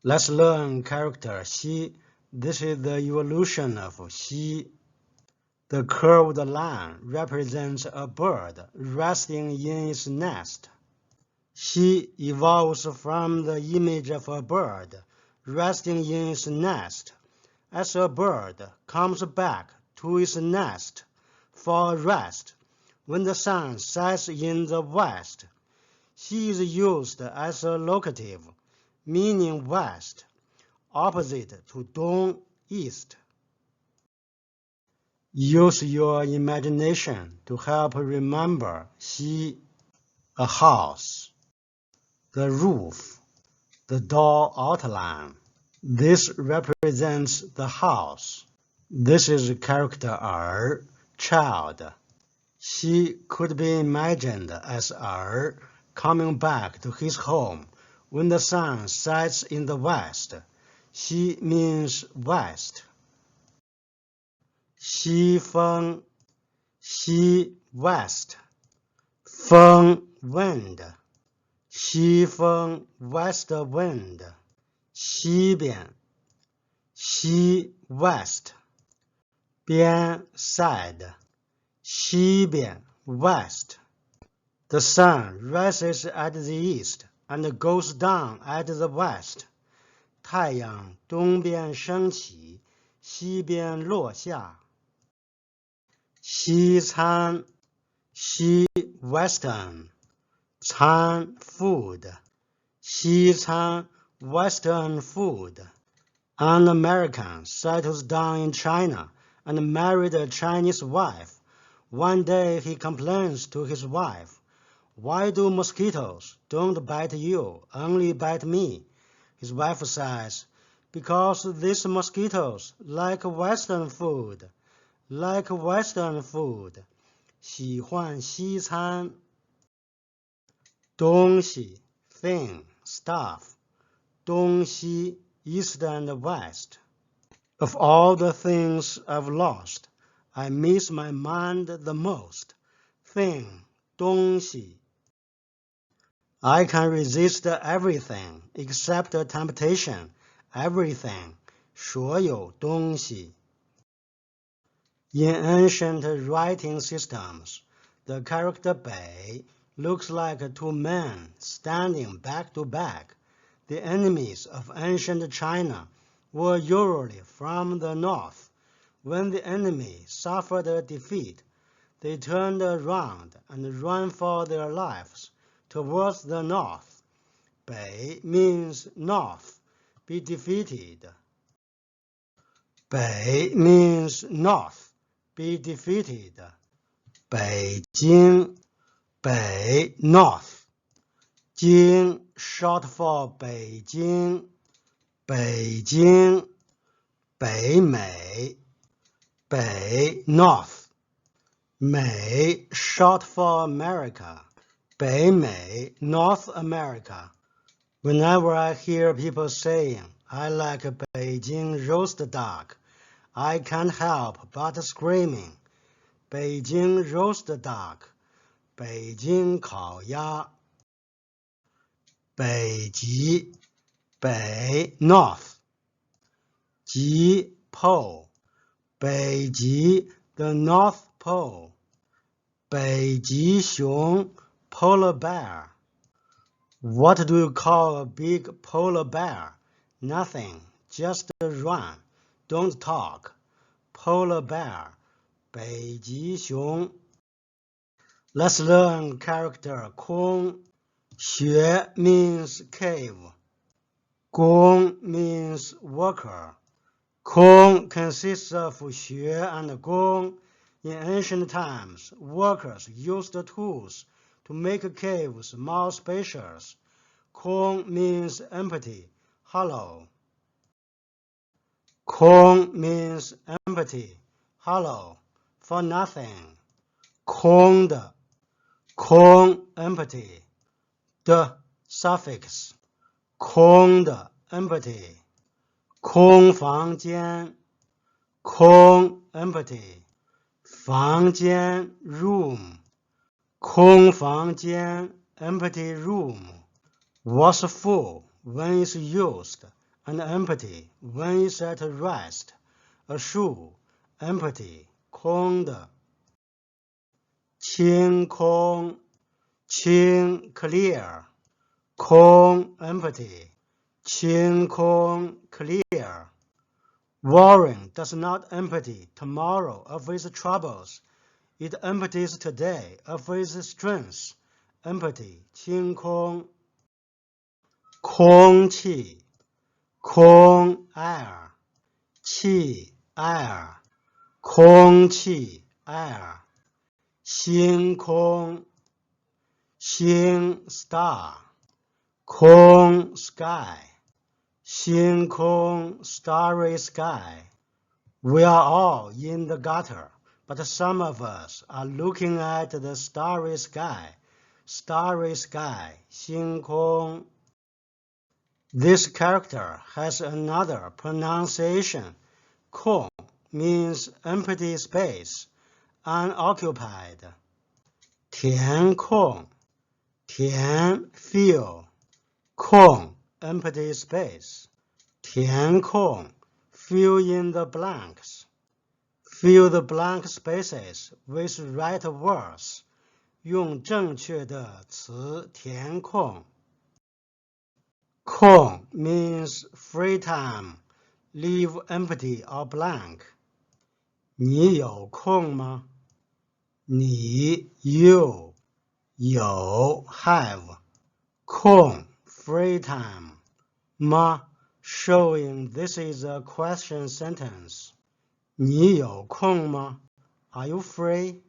Let's learn character xi. This is the evolution of xi. The curved line represents a bird resting in its nest. Xi evolves from the image of a bird resting in its nest. As a bird comes back to its nest for rest, when the sun sets in the west, xi is used as a locative, meaning west, opposite to dong, east. Use your imagination to help remember xi. A house, the roof, the door outline. This represents the house. This is character child. Xi could be imagined as coming back to his home when the sun sets in the west. Xi means west. Xi feng, xi west. Feng wind, 西风 west wind, 西边 西 west, 边 side, 西边 west. The sun rises at the east and goes down at the west. 太阳东边升起，西边落下。西餐，西 western, 餐 food, 西餐 western food. An American settles down in China and married a Chinese wife. One day he complains to his wife, "Why do mosquitoes don't bite you, only bite me?" His wife says, "Because these mosquitoes like western food, like western food." 喜欢西餐。东西 thing, stuff, 东西 east and west. Of all the things I've lost, I miss my mind the most. Thing, 东西。I can resist everything except temptation. Everything, 所有东西。In ancient writing systems, the character 北 looks like two men standing back to back. The enemies of ancient China were usually from the north. When the enemy suffered a defeat, they turned around and ran for their lives towards the north. 北 means north, be defeated. 北 means north, be defeated. 北京 北 north. 京 short for 北京 北京 北美 北 north. 美 short for America. 北美 North America. Whenever I hear people saying, "I like Beijing roast duck," I can't help but screaming, "Beijing roast duck," 北京烤鸭。北极北 North. 极 Pole. 北极 the North Pole. 北极熊 Polar bear. What do you call a big polar bear? Nothing, just run. Don't talk. Polar bear, 北极熊。Let's learn character 空。穴 means cave. 工 means worker. 空 consists of 穴 and 工. In ancient times, workers used tools to make caves more spacious. 空 means empty, hollow. 空 means empty, hollow, for nothing. 空的 空 empty. 的 suffix. 空的 empty. 空房间 空 empty. 房间 room. 空房间 empty room. Was full when it's used and empty when it's at rest. A shoe, empty, 空的。清空，清 clear， 空 empty， 清空 clear。Worrying does not empty tomorrow of its troubles. It empties today of its strength. Empty, 清空。空气，空 air， 气 air， 空气 air。星空，星 star， 空 sky， 星空 starry sky。We are all in the gutter, but some of us are looking at the starry sky. Starry sky, 星空。This character has another pronunciation. 空 means empty space, unoccupied. 填空，填 fill, 空 empty space. 填空 fill in the blanks. Fill the blank spaces with right words. 用正确的词填空。空 means free time. Leave empty or blank. 你有空吗？你 you 有 have 空 free time 吗 showing this is a question sentence. 你有空吗？ Are you free?